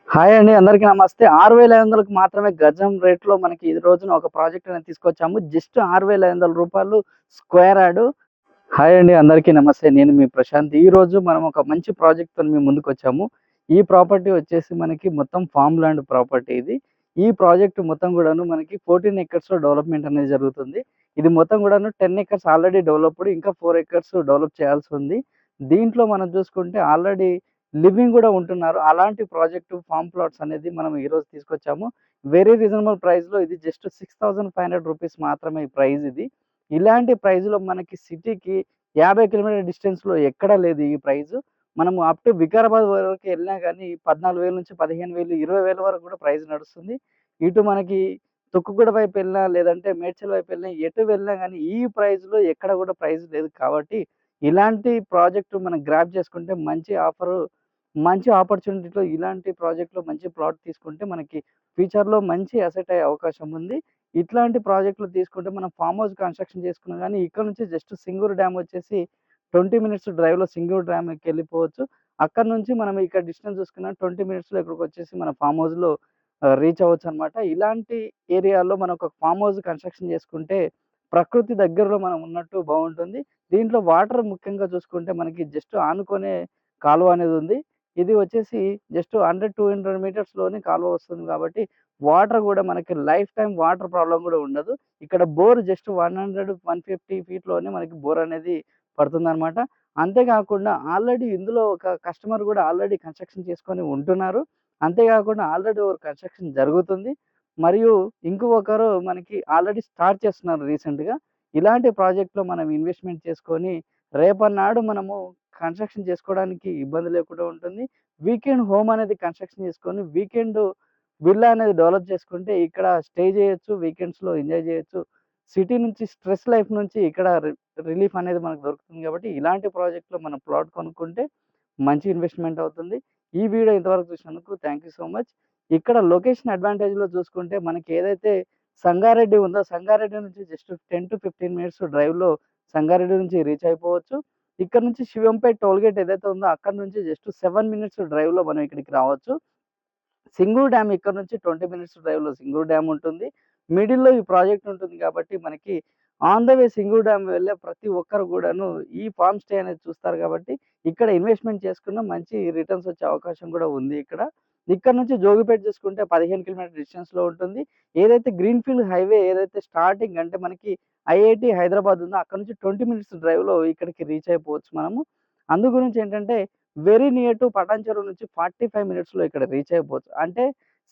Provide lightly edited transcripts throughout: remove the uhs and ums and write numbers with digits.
Hi అండి. అందరికీ నమస్తే. 6,500కి మాత్రమే గజం రేట్‌లో మనకి ఈ రోజున ఒక ప్రాజెక్ట్ అనేది తీసుకొచ్చాము. జస్ట్ రూ. 6,500 స్క్వేర్ యార్డు. హాయ్ అండి. అందరికీ నమస్తే. నేను మీ ప్రశాంత్. ఈరోజు మనం ఒక మంచి ప్రాజెక్ట్‌తోని మీ ముందుకొచ్చాము. ఈ ప్రాపర్టీ వచ్చేసి మనకి మొత్తం ఫార్మ్ ల్యాండ్ ప్రాపర్టీ ఇది. ఈ ప్రాజెక్ట్ మొత్తం గూడాను మనకి 14 ఎకర్స్‌లో డెవలప్‌మెంట్ అనేది జరుగుతుంది. ఇది మొత్తం గూడాను 10 ఎకర్స్ ఆల్రెడీ డెవలప్డ్. ఇంకా 4 ఎకర్స్ డెవలప్ చేయాల్సి ఉంది. దీంట్లో మనం చూసుకుంటే ఆల్రెడీ లివింగ్ గూడా ఉంటున్నారు. అలాంటి ప్రాజెక్ట్ ఫార్మ్ ప్లాట్స్ అనేది మనం ఈరోజు తీసుకొచ్చాము. వెరీ రీజనబుల్ ప్రైస్‌లో ఇది జస్ట్ రూ. 6,500 మాత్రమే ఈ ప్రైస్ ఇది. ఇలాంటి ప్రైస్‌లో మనకి సిటీకి 50 కిలోమీటర్ల డిస్టెన్స్‌లో ఎక్కడా లేదు ఈ ప్రైజు. మనము అప్ టు వికారాబాద్ వరకు ఎళ్ళినా గానీ 14,000-15,000, 20,000 వరకు కూడా ప్రైస్ నడుస్తుంది. ఇటు మనకి తుక్కుగూడ వైపు ఎళ్ళినా, లేదంటే మేడ్చల్ వైపు ఎళ్ళినా, ఎటు వెళ్ళినా గానీ ఈ ప్రైస్‌లో ఎక్కడ కూడా ప్రైస్ లేదు కాబట్టి, ఇలాంటి ప్రాజెక్ట్ మనం గ్రాబ్ చేసుకుంటే మంచి ఆఫరు, మంచి ఆపర్చునిటీలో ఇలాంటి ప్రాజెక్ట్‌లో మంచి ప్లాట్ తీసుకుంటే మనకి ఫ్యూచర్‌లో మంచి అసెట్ అయ్యే అవకాశం ఉంది. ఇట్లాంటి ప్రాజెక్ట్‌లు తీసుకుంటే మనం ఫార్మ్ హౌస్ కన్‌స్ట్రక్షన్ చేసుకున్నా గానీ, ఇక్కడ నుంచి జస్ట్ సింగూరు డ్యామ్ వచ్చేసి 20 మినిట్స్ డ్రైవ్‌లో సింగూరు డ్యామ్‌కెళ్ళిపోవచ్చు. అక్కడి నుంచి మనం ఇక్కడ డిస్టెన్స్ చూసుకున్న 20 మినిట్స్‌లో ఇక్కడికొచ్చేసి మన ఫార్మ్ హౌస్‌లో రీచ్ అవ్వచ్చనమాట. ఇలాంటి ఏరియాలో మనం ఒక ఫార్మ్ హౌస్ కన్‌స్ట్రక్షన్ చేసుకుంటే, ప్రకృతి దగ్గరలో మనం ఉన్నట్టు బావుంటుంది. దీంట్లో వాటర్ ముఖ్యంగా చూసుకుంటే మనకి జస్ట్ ఆనుకునే కాలువ అనేది ఉంది. ఇది వచ్చేసి జస్ట్ 100-200 మీటర్స్‌లోనే కాలువ వస్తుంది కాబట్టి, వాటర్ గూడా మనకి లైఫ్ టైమ్ వాటర్ ప్రాబ్లమ్ గూడా ఉండదు. ఇక్కడ బోర్ జస్ట్ 100-150 ఫీట్‌లోనే మనకి బోర్ అనేది పడుతుందనమాట. అంతే గాకుండా ఆల్రెడీ ఇందులో ఒక కస్టమర్ గూడా ఆల్రెడీ కన్‌స్ట్రక్షన్ చేసుకొని ఉంటున్నారు. అంతే గాకుండా ఆల్రెడీ ఒక కన్‌స్ట్రక్షన్ జరుగుతుంది. మరియు ఇంకొకరు మనకి ఆల్రెడీ స్టార్ట్ చేస్తున్నారు రీసెంట్‌గా. ఇలాంటి ప్రాజెక్ట్‌లో మనం ఇన్వెస్ట్‌మెంట్ చేసుకొని, రేపన్నాడు మనము కన్‌స్ట్రక్షన్ చేసుకోవడానికి ఇబ్బంది లేకుండా ఉంటుంది. వీకెండ్ హోమ్ అనేది కన్‌స్ట్రక్షన్ చేసుకొని, వీకెండ్ విల్లా అనేది డెవలప్ చేసుకుంటే, ఇక్కడ స్టే చేయొచ్చు. వీకెండ్స్‌లో ఎంజాయ్ చేయొచ్చు. సిటీ నుంచి స్ట్రెస్ లైఫ్ నుంచి ఇక్కడ రిలీఫ్ అనేది మనకు దొరుకుతుంది కాబట్టి, ఇలాంటి ప్రాజెక్ట్‌లో మనం ప్లాట్ కొనుక్కుంటే మంచి ఇన్వెస్ట్‌మెంట్ అవుతుంది. ఈ వీడియో ఇంతవరకు చూసినందుకు థాంక్ యూ సో మచ్. ఇక్కడ లొకేషన్ అడ్వాంటేజ్‌లో చూసుకుంటే మనకి ఏదైతే సంగారెడ్డి ఉందో, సంగారెడ్డి నుంచి జస్ట్ 10-15 మినిట్స్ డ్రైవ్‌లో సంగారెడ్డి నుంచి రీచ్ అయిపోవచ్చు. ఇక్కడ నుంచి శివంపేట్ టోల్ గేట్ ఏదైతే ఉందో అక్కడి నుంచి జస్ట్ 7 మినిట్స్ డ్రైవ్‌లో మనం ఇక్కడికి రావచ్చు. సింగూరు డ్యామ్ ఇక్కడ నుంచి 20 మినిట్స్ డ్రైవ్‌లో సింగూరు డ్యామ్ ఉంటుంది. మిడిల్‌లో ఈ ప్రాజెక్ట్ ఉంటుంది కాబట్టి మనకి on the way Singur dam వెళ్ళే ప్రతి ఒక్కరు గూడాను ఈ ఫార్మ్ స్టే అనేది చూస్తారు కాబట్టి, ఇక్కడ ఇన్వెస్ట్‌మెంట్ చేసుకున్న మంచి రిటర్న్స్ వచ్చే అవకాశం కూడా ఉంది ఇక్కడ. ఇక్కడ నుంచి జోగిపేట చూసుకుంటే 15 కిలోమీటర్ డిస్టెన్స్‌లో ఉంటుంది. ఏదైతే గ్రీన్‌ఫీల్డ్ హైవే ఏదైతే స్టార్టింగ్ అంటే మనకి ఐఐటీ హైదరాబాద్ ఉందో అక్కడి నుంచి 20 మినిట్స్ డ్రైవ్‌లో ఇక్కడికి రీచ్ అయిపోవచ్చు మనము. అందు గురించి ఏంటంటే వెరీ నియర్ టు పటాన్ చెరువు నుంచి 45 మినిట్స్‌లో ఇక్కడ రీచ్ అయిపోవచ్చు. అంటే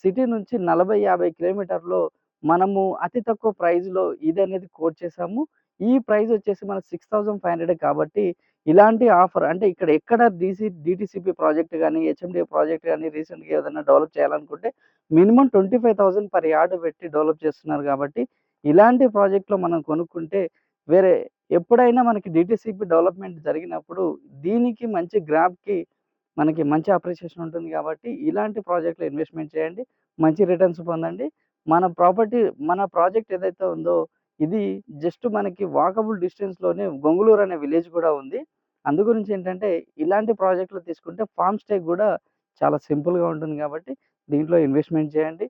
సిటీ నుంచి 40, 50 కిలోమీటర్‌లో మనము అతి తక్కువ ప్రైస్‌లో ఇదనేది కోట్ చేసాము. ఈ ప్రైస్ వచ్చేసి మనకు 6,500 కాబట్టి ఇలాంటి ఆఫర్ అంటే ఇక్కడ ఎక్కడ డీటీసీపీ ప్రాజెక్ట్ గాని, హెచ్ఎండీఏ ప్రాజెక్ట్ గాని రీసెంట్‌గా ఏదైనా డెవలప్ చేయాలనుకుంటే మినిమమ్ 25,000 పర్ యార్డ్ పెట్టి డెవలప్ చేస్తున్నారు కాబట్టి, ఇలాంటి ప్రాజెక్ట్‌లో మనం కొనుక్కుంటే వేరే ఎప్పుడైనా మనకి డీటీసీపీ డెవలప్‌మెంట్ జరిగినప్పుడు దీనికి మంచి గ్రాబ్‌కి మనకి మంచి అప్రిషియేషన్ ఉంటుంది కాబట్టి, ఇలాంటి ప్రాజెక్ట్‌లో ఇన్వెస్ట్‌మెంట్ చేయండి. మంచి రిటర్న్స్ పొందండి. మన ప్రాజెక్ట్ ఏదైతే ఉందో ఇది జస్ట్ మనకి వాకబుల్ డిస్టెన్స్‌లోనే గొంగులూరు అనే విలేజ్ కూడా ఉంది. అందు గురించి ఏంటంటే ఇలాంటి ప్రాజెక్ట్‌లు తీసుకుంటే ఫార్మ్ స్టే గూడా చాలా సింపుల్‌గా ఉంటుంది కాబట్టి దీంట్లో ఇన్వెస్ట్‌మెంట్ చేయండి.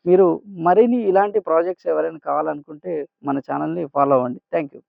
మీరు మరిన్ని ఇలాంటి ప్రాజెక్ట్స్ ఎవరైనా కావాలనుకుంటే మన ఛానెల్‌ని ఫాలో అవ్వండి. Thank you.